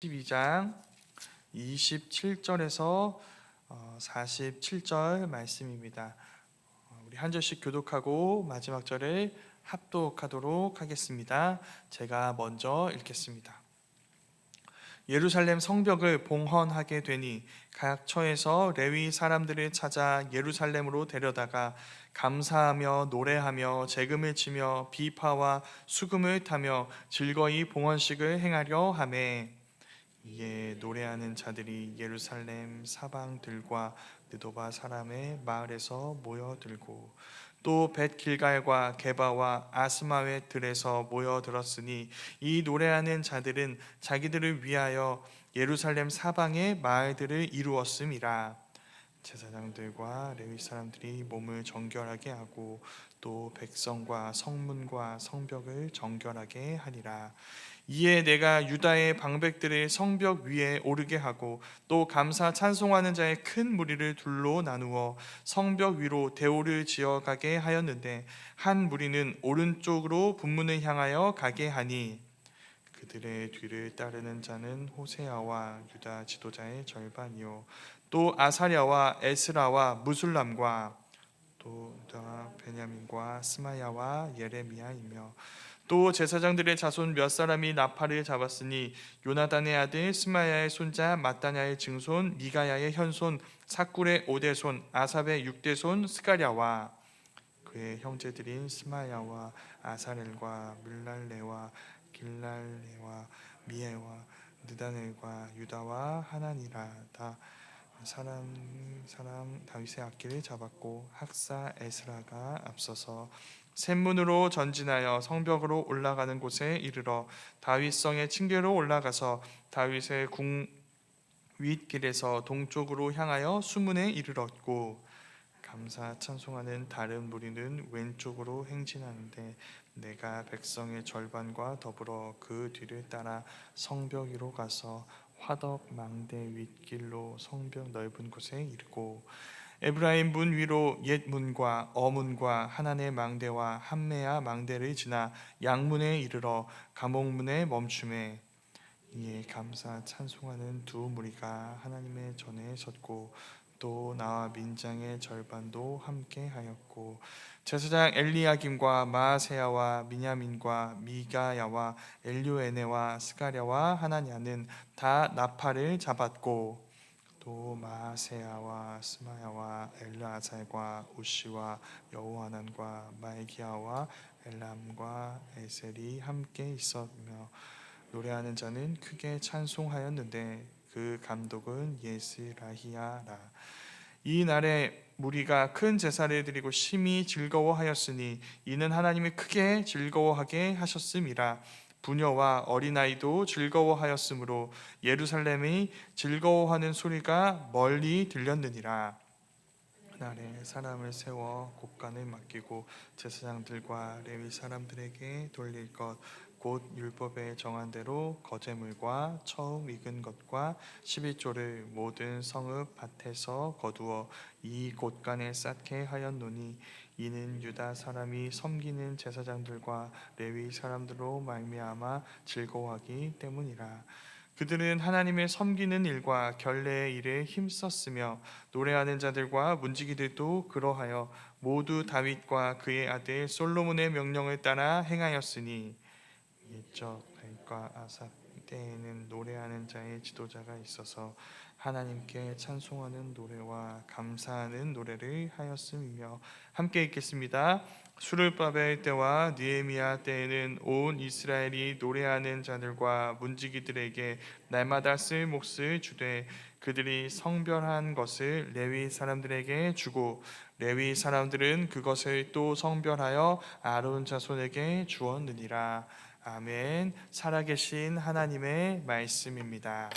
12장 27절에서 47절 말씀입니다. 우리 한 절씩 교독하고 마지막 절을 합독하도록 하겠습니다. 제가 먼저 읽겠습니다. 예루살렘 성벽을 봉헌하게 되니 각 처에서 레위 사람들을 찾아 예루살렘으로 데려다가 감사하며 노래하며 재금을 치며 비파와 수금을 타며 즐거이 봉헌식을 행하려 하매, 이에 노래하는 자들이 예루살렘 사방들과 느도바 사람의 마을에서 모여들고 또 벳길갈과 게바와 아스마웻 들에서 모여들었으니 이 노래하는 자들은 자기들을 위하여 예루살렘 사방의 마을들을 이루었음이라. 제사장들과 레위 사람들이 몸을 정결하게 하고 또 백성과 성문과 성벽을 정결하게 하니라. 이에 내가 유다의 방백들을 성벽 위에 오르게 하고 또 감사 찬송하는 자의 큰 무리를 둘로 나누어 성벽 위로 대오를 지어가게 하였는데, 한 무리는 오른쪽으로 분문을 향하여 가게 하니 그들의 뒤를 따르는 자는 호세아와 유다 지도자의 절반이요 또 아사랴와 에스라와 무술람과 또 유다 베냐민과 스마야와 예레미야이며, 또 제사장들의 자손 몇 사람이 나팔을 잡았으니 요나단의 아들 스마야의 손자 마따냐의 증손 미가야의 현손 사꿀의 오대손 아삽의 육대손 스가랴와 그의 형제들인 스마야와 아사렐과 물랄레와 길랄레와 미에와 느다넬과 유다와 하나니라. 다 사람 다윗의 악기를 잡았고 학사 에스라가 앞서서 샘문으로 전진하여 성벽으로 올라가는 곳에 이르러 다윗성의 층계로 올라가서 다윗의 궁 윗길에서 동쪽으로 향하여 수문에 이르렀고, 감사 찬송하는 다른 무리는 왼쪽으로 행진하는데 내가 백성의 절반과 더불어 그 뒤를 따라 성벽 위로 가서 화덕 망대 윗길로 성벽 넓은 곳에 이르고 에브라임 문 위로 옛 문과 어문과 하난의 망대와 함메야 망대를 지나 양문에 이르러 감옥문에 멈추매, 이에 감사 찬송하는 두 무리가 하나님의 전에 섰고 또 나와 민장의 절반도 함께 하였고, 제사장 엘리야김과 마아세야와 미냐민과 미가야와 엘료에네와 스가랴와 하나냐는 다 나팔을 잡았고 또 마아세야와 스마야와 엘르아살과 우시와 여호하난과 말기야와 엘람과 에셀이 함께 있었며, 노래하는 자는 크게 찬송하였는데 그 감독은 예스라히야라. 이 날에 무리가 큰 제사를 드리고 심히 즐거워하였으니 이는 하나님이 크게 즐거워하게 하셨음이라. 부녀와 어린아이도 즐거워하였으므로 예루살렘이 즐거워하는 소리가 멀리 들렸느니라. 그날에 사람을 세워 곡간을 맡기고 제사장들과 레위 사람들에게 돌릴 것 곧 율법에 정한 대로 거제물과 처음 익은 것과 11조를 모든 성읍 밭에서 거두어 이 곳간에 쌓게 하였노니, 이는 유다 사람이 섬기는 제사장들과 레위 사람들로 말미암아 즐거워하기 때문이라. 그들은 하나님을 섬기는 일과 결례의 일에 힘썼으며 노래하는 자들과 문지기들도 그러하여 모두 다윗과 그의 아들 솔로몬의 명령을 따라 행하였으니, 옛적 다윗과 아삽 때에는 노래하는 자의 지도자가 있어서 하나님께 찬송하는 노래와 감사하는 노래를 하였음이며. 함께 읽겠습니다. 수르바벨 때와 느헤미야 때에는 온 이스라엘이 노래하는 자들과 문지기들에게 날마다 쓸 몫을 주되 그들이 성별한 것을 레위 사람들에게 주고 레위 사람들은 그것을 또 성별하여 아론 자손에게 주었느니라. 아멘. 살아계신 하나님의 말씀입니다.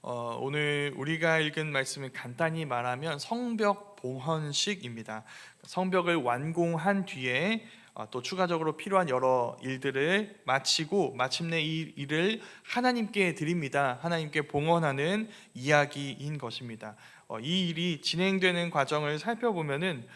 오늘 우리가 읽은 말씀은 간단히 말하면 성벽 봉헌식입니다. 성벽을 완공한 뒤에 또 추가적으로 필요한 여러 일들을 마치고 마침내 이 일을 하나님께 드립니다. 하나님께 봉헌하는 이야기인 것입니다. 이 일이 진행되는 과정을 살펴보면은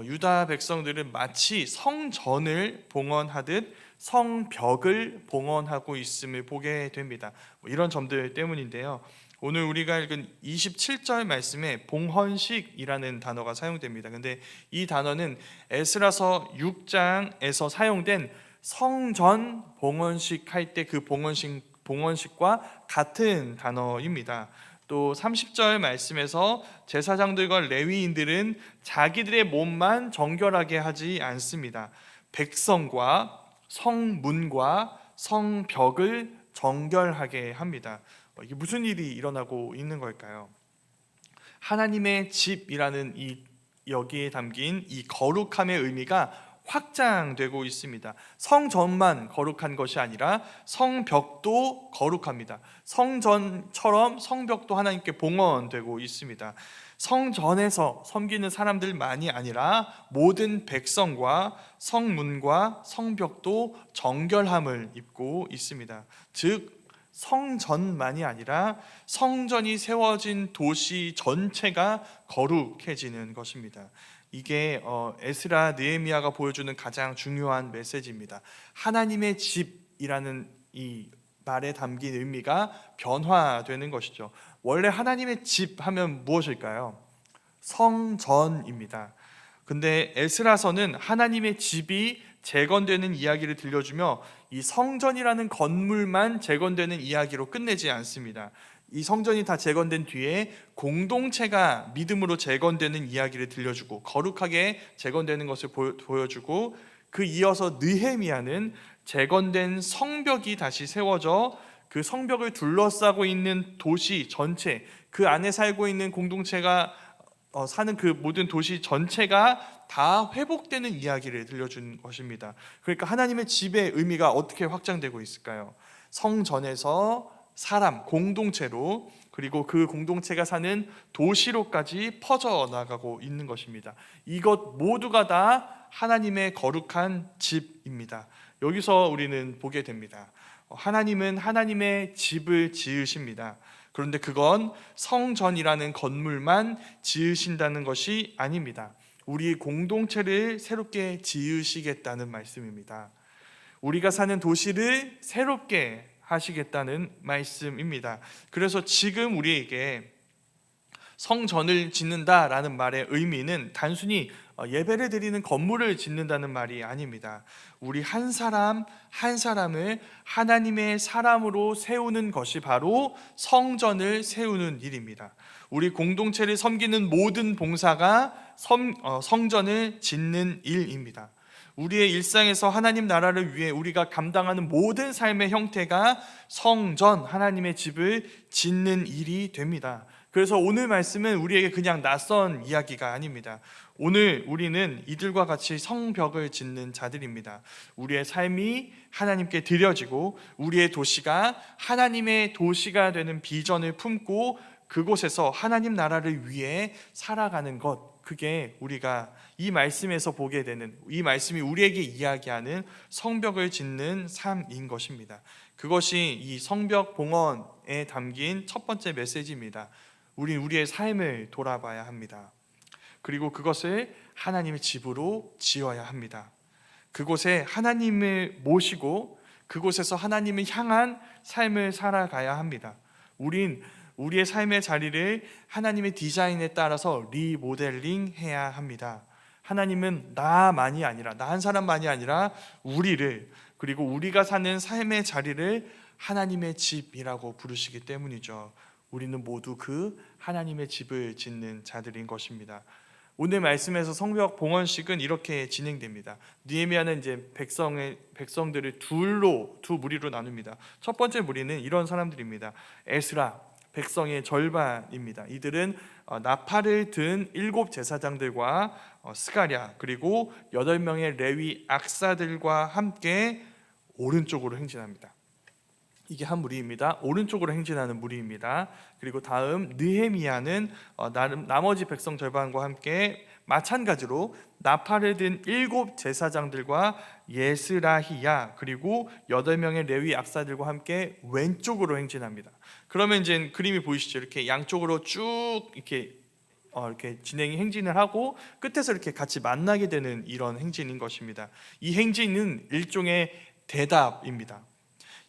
유다 백성들은 마치 성전을 봉헌하듯 성벽을 봉헌하고 있음을 보게 됩니다. 이런 점들 때문인데요. 오늘 우리가 읽은 27절 말씀에 봉헌식이라는 단어가 사용됩니다. 근데 이 단어는 에스라서 6장에서 사용된 성전 봉헌식 할 때 그 봉헌식과 같은 단어입니다. 또 30절 말씀에서 제사장들과 레위인들은 자기들의 몸만 정결하게 하지 않습니다. 백성과 성문과 성벽을 정결하게 합니다. 이게 무슨 일이 일어나고 있는 걸까요? 하나님의 집이라는 여기에 담긴 이 거룩함의 의미가 확장되고 있습니다. 성전만 거룩한 것이 아니라 성벽도 거룩합니다. 성전처럼 성벽도 하나님께 봉헌되고 있습니다. 성전에서 섬기는 사람들만이 아니라 모든 백성과 성문과 성벽도 정결함을 입고 있습니다. 즉 성전만이 아니라 성전이 세워진 도시 전체가 거룩해지는 것입니다. 이게 에스라 느헤미야가 보여주는 가장 중요한 메시지입니다. 하나님의 집이라는 이 말에 담긴 의미가 변화되는 것이죠. 원래 하나님의 집 하면 무엇일까요? 성전입니다. 근데 에스라서는 하나님의 집이 재건되는 이야기를 들려주며 이 성전이라는 건물만 재건되는 이야기로 끝내지 않습니다. 이 성전이 다 재건된 뒤에 공동체가 믿음으로 재건되는 이야기를 들려주고 거룩하게 재건되는 것을 보여주고, 그 이어서 느헤미야는 재건된 성벽이 다시 세워져 그 성벽을 둘러싸고 있는 도시 전체, 그 안에 살고 있는 공동체가 사는 그 모든 도시 전체가 다 회복되는 이야기를 들려준 것입니다. 그러니까 하나님의 집의 의미가 어떻게 확장되고 있을까요? 성전에서 사람, 공동체로, 그리고 그 공동체가 사는 도시로까지 퍼져나가고 있는 것입니다. 이것 모두가 다 하나님의 거룩한 집입니다. 여기서 우리는 보게 됩니다. 하나님은 하나님의 집을 지으십니다. 그런데 그건 성전이라는 건물만 지으신다는 것이 아닙니다. 우리 공동체를 새롭게 지으시겠다는 말씀입니다. 우리가 사는 도시를 새롭게 하시겠다는 말씀입니다. 그래서 지금 우리에게 성전을 짓는다라는 말의 의미는 단순히 예배를 드리는 건물을 짓는다는 말이 아닙니다. 우리 한 사람 한 사람을 하나님의 사람으로 세우는 것이 바로 성전을 세우는 일입니다. 우리 공동체를 섬기는 모든 봉사가 성전을 짓는 일입니다. 우리의 일상에서 하나님 나라를 위해 우리가 감당하는 모든 삶의 형태가 성전, 하나님의 집을 짓는 일이 됩니다. 그래서 오늘 말씀은 우리에게 그냥 낯선 이야기가 아닙니다. 오늘 우리는 이들과 같이 성벽을 짓는 자들입니다. 우리의 삶이 하나님께 드려지고 우리의 도시가 하나님의 도시가 되는 비전을 품고 그곳에서 하나님 나라를 위해 살아가는 것, 그게 우리가 이 말씀에서 보게 되는, 이 말씀이 우리에게 이야기하는 성벽을 짓는 삶인 것입니다. 그것이 이 성벽 봉헌에 담긴 첫 번째 메시지입니다. 우리의 삶을 돌아봐야 합니다. 그리고 그것을 하나님의 집으로 지어야 합니다. 그곳에 하나님을 모시고 그곳에서 하나님을 향한 삶을 살아가야 합니다. 우리의 삶의 자리를 하나님의 디자인에 따라서 리모델링 해야 합니다. 하나님은 나만이 아니라, 나 한 사람만이 아니라 우리를, 그리고 우리가 사는 삶의 자리를 하나님의 집이라고 부르시기 때문이죠. 우리는 모두 그 하나님의 집을 짓는 자들인 것입니다. 오늘 말씀에서 성벽 봉헌식은 이렇게 진행됩니다. 느헤미야는 이제 백성들을 두 무리로 나눕니다. 첫 번째 무리는 이런 사람들입니다. 에스라, 백성의 절반입니다. 이들은 나팔을 든 7 제사장들과 스가랴, 그리고 8명의 레위 악사들과 함께 오른쪽으로 행진합니다. 이게 한 무리입니다. 오른쪽으로 행진하는 무리입니다. 그리고 다음 느헤미야는 나머지 백성 절반과 함께 마찬가지로 나팔을 든 7 제사장들과 예스라히야, 그리고 8명의 레위 악사들과 함께 왼쪽으로 행진합니다. 그러면 이제 그림이 보이시죠? 이렇게 양쪽으로 쭉 이렇게 진행이 행진을 하고 끝에서 이렇게 같이 만나게 되는 이런 행진인 것입니다. 이 행진은 일종의 대답입니다.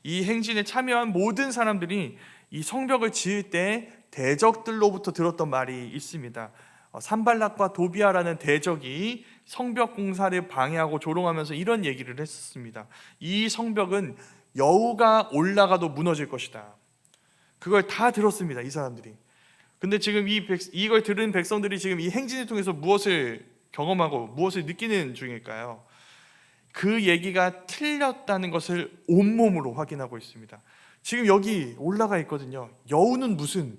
이 행진에 참여한 모든 사람들이 이 성벽을 지을 때 대적들로부터 들었던 말이 있습니다. 산발락과 도비아라는 대적이 성벽 공사를 방해하고 조롱하면서 이런 얘기를 했었습니다. 이 성벽은 여우가 올라가도 무너질 것이다. 그걸 다 들었습니다, 이 사람들이. 근데 지금 이걸 들은 백성들이 지금 이 행진을 통해서 무엇을 경험하고 무엇을 느끼는 중일까요? 그 얘기가 틀렸다는 것을 온몸으로 확인하고 있습니다. 지금 여기 올라가 있거든요. 여우는 무슨,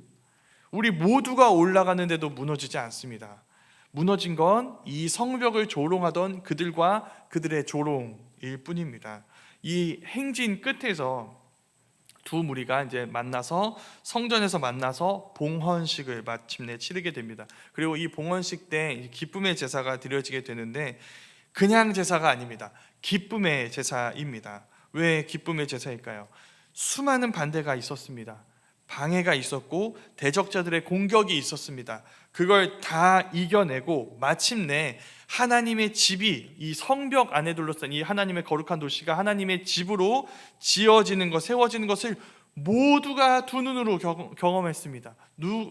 우리 모두가 올라가는데도 무너지지 않습니다. 무너진 건 이 성벽을 조롱하던 그들과 그들의 조롱일 뿐입니다. 이 행진 끝에서 두 무리가 이제 만나서 성전에서 만나서 봉헌식을 마침내 치르게 됩니다. 그리고 이 봉헌식 때 기쁨의 제사가 드려지게 되는데 그냥 제사가 아닙니다. 기쁨의 제사입니다. 왜 기쁨의 제사일까요? 수많은 반대가 있었습니다. 방해가 있었고 대적자들의 공격이 있었습니다. 그걸 다 이겨내고 마침내 하나님의 집이 이 성벽 안에 둘러싼 이 하나님의 거룩한 도시가 하나님의 집으로 지어지는 것, 세워지는 것을 모두가 두 눈으로 경험했습니다.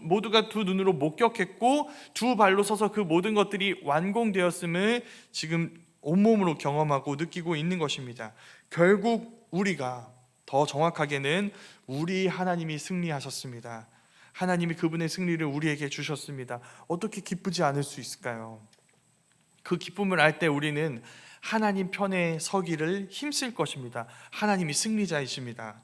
모두가 두 눈으로 목격했고 두 발로 서서 그 모든 것들이 완공되었음을 지금 온몸으로 경험하고 느끼고 있는 것입니다. 결국 우리가, 더 정확하게는 우리 하나님이 승리하셨습니다. 하나님이 그분의 승리를 우리에게 주셨습니다. 어떻게 기쁘지 않을 수 있을까요? 그 기쁨을 알 때 우리는 하나님 편에 서기를 힘쓸 것입니다. 하나님이 승리자이십니다.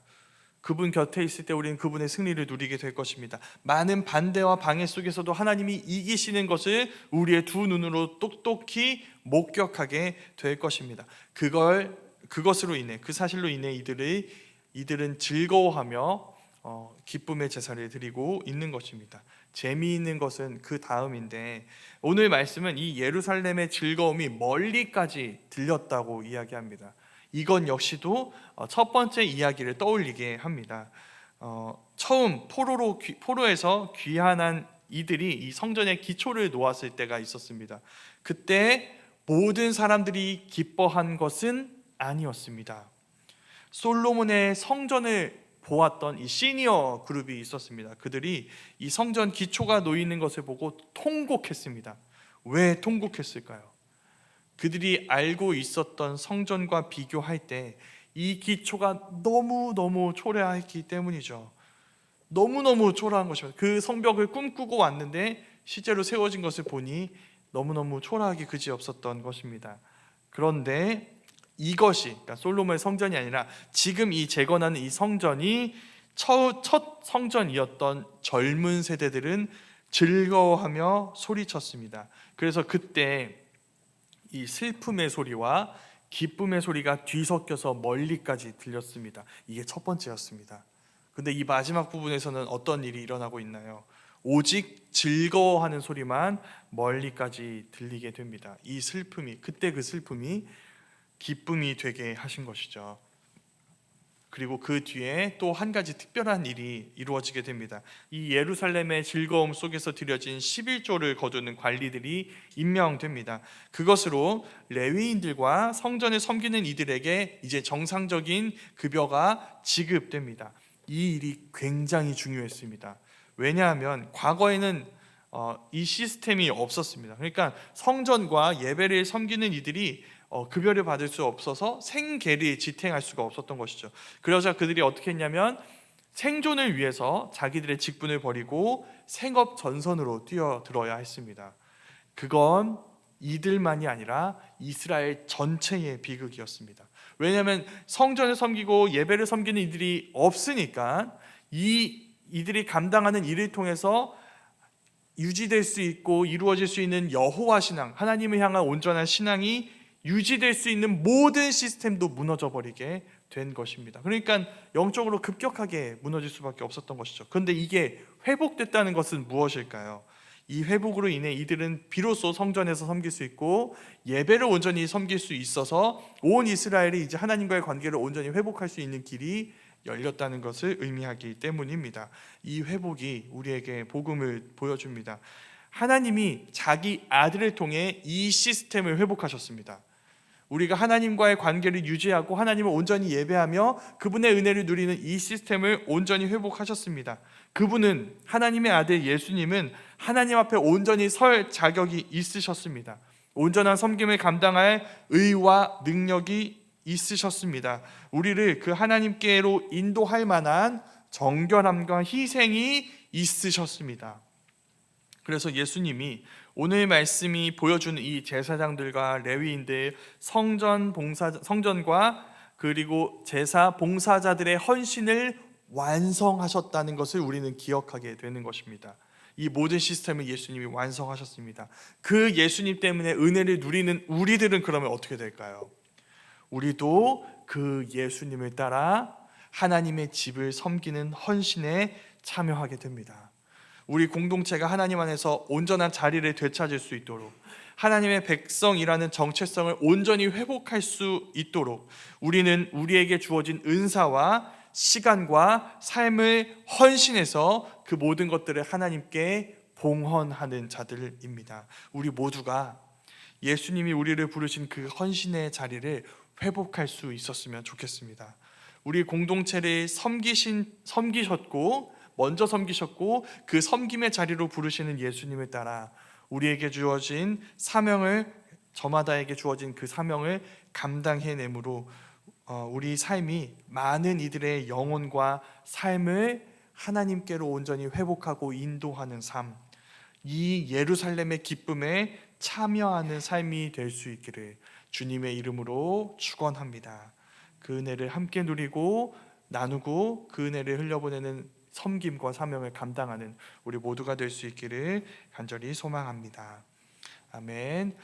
그분 곁에 있을 때 우리는 그분의 승리를 누리게 될 것입니다. 많은 반대와 방해 속에서도 하나님이 이기시는 것을 우리의 두 눈으로 똑똑히 목격하게 될 것입니다. 그것으로 인해, 그 사실로 인해 이들은 즐거워하며 기쁨의 제사를 드리고 있는 것입니다. 재미있는 것은 그 다음인데 오늘 말씀은 이 예루살렘의 즐거움이 멀리까지 들렸다고 이야기합니다. 이건 역시도 첫 번째 이야기를 떠올리게 합니다. 처음 포로에서 귀환한 이들이 이 성전의 기초를 놓았을 때가 있었습니다. 그때 모든 사람들이 기뻐한 것은 아니었습니다. 솔로몬의 성전을 보았던 이 시니어 그룹이 있었습니다. 그들이 이 성전 기초가 놓이는 것을 보고 통곡했습니다. 왜 통곡했을까요? 그들이 알고 있었던 성전과 비교할 때 이 기초가 너무너무 초라했기 때문이죠. 너무너무 초라한 것입니다. 그 성벽을 꿈꾸고 왔는데 실제로 세워진 것을 보니 너무너무 초라하기 그지없었던 것입니다. 그런데 이것이, 그러니까 솔로몬의 성전이 아니라 지금 이 재건하는 이 성전이 첫 성전이었던 젊은 세대들은 즐거워하며 소리쳤습니다. 그래서 그때 이 슬픔의 소리와 기쁨의 소리가 뒤섞여서 멀리까지 들렸습니다. 이게 첫 번째였습니다. 근데 이 마지막 부분에서는 어떤 일이 일어나고 있나요? 오직 즐거워하는 소리만 멀리까지 들리게 됩니다. 이 슬픔이, 그때 그 슬픔이 기쁨이 되게 하신 것이죠. 그리고 그 뒤에 또 한 가지 특별한 일이 이루어지게 됩니다. 이 예루살렘의 즐거움 속에서 드려진 11조를 거두는 관리들이 임명됩니다. 그것으로 레위인들과 성전을 섬기는 이들에게 이제 정상적인 급여가 지급됩니다. 이 일이 굉장히 중요했습니다. 왜냐하면 과거에는 이 시스템이 없었습니다. 그러니까 성전과 예배를 섬기는 이들이 급여를 받을 수 없어서 생계를 지탱할 수가 없었던 것이죠. 그러자 그들이 어떻게 했냐면 생존을 위해서 자기들의 직분을 버리고 생업 전선으로 뛰어들어야 했습니다. 그건 이들만이 아니라 이스라엘 전체의 비극이었습니다. 왜냐하면 성전을 섬기고 예배를 섬기는 이들이 없으니까 이들이 감당하는 일을 통해서 유지될 수 있고 이루어질 수 있는 여호와 신앙, 하나님을 향한 온전한 신앙이 유지될 수 있는 모든 시스템도 무너져 버리게 된 것입니다. 그러니까 영적으로 급격하게 무너질 수밖에 없었던 것이죠. 그런데 이게 회복됐다는 것은 무엇일까요? 이 회복으로 인해 이들은 비로소 성전에서 섬길 수 있고 예배를 온전히 섬길 수 있어서 온 이스라엘이 이제 하나님과의 관계를 온전히 회복할 수 있는 길이 열렸다는 것을 의미하기 때문입니다. 이 회복이 우리에게 복음을 보여줍니다. 하나님이 자기 아들을 통해 이 시스템을 회복하셨습니다. 우리가 하나님과의 관계를 유지하고 하나님을 온전히 예배하며 그분의 은혜를 누리는 이 시스템을 온전히 회복하셨습니다. 그분은, 하나님의 아들 예수님은 하나님 앞에 온전히 설 자격이 있으셨습니다. 온전한 섬김을 감당할 의와 능력이 있으셨습니다. 우리를 그 하나님께로 인도할 만한 정결함과 희생이 있으셨습니다. 그래서 예수님이 오늘 말씀이 보여주는 이 제사장들과 레위인들, 성전과 그리고 제사 봉사자들의 헌신을 완성하셨다는 것을 우리는 기억하게 되는 것입니다. 이 모든 시스템을 예수님이 완성하셨습니다. 그 예수님 때문에 은혜를 누리는 우리들은 그러면 어떻게 될까요? 우리도 그 예수님을 따라 하나님의 집을 섬기는 헌신에 참여하게 됩니다. 우리 공동체가 하나님 안에서 온전한 자리를 되찾을 수 있도록, 하나님의 백성이라는 정체성을 온전히 회복할 수 있도록 우리는 우리에게 주어진 은사와 시간과 삶을 헌신해서 그 모든 것들을 하나님께 봉헌하는 자들입니다. 우리 모두가 예수님이 우리를 부르신 그 헌신의 자리를 회복할 수 있었으면 좋겠습니다. 우리 공동체를 먼저 섬기셨고 그 섬김의 자리로 부르시는 예수님을 따라 우리에게 주어진 사명을, 저마다에게 주어진 그 사명을 감당해내므로 우리 삶이 많은 이들의 영혼과 삶을 하나님께로 온전히 회복하고 인도하는 삶, 이 예루살렘의 기쁨에 참여하는 삶이 될 수 있기를 주님의 이름으로 축원합니다. 그 은혜를 함께 누리고 나누고 그 은혜를 흘려보내는 섬김과 사명을 감당하는 우리 모두가 될 수 있기를 간절히 소망합니다. 아멘.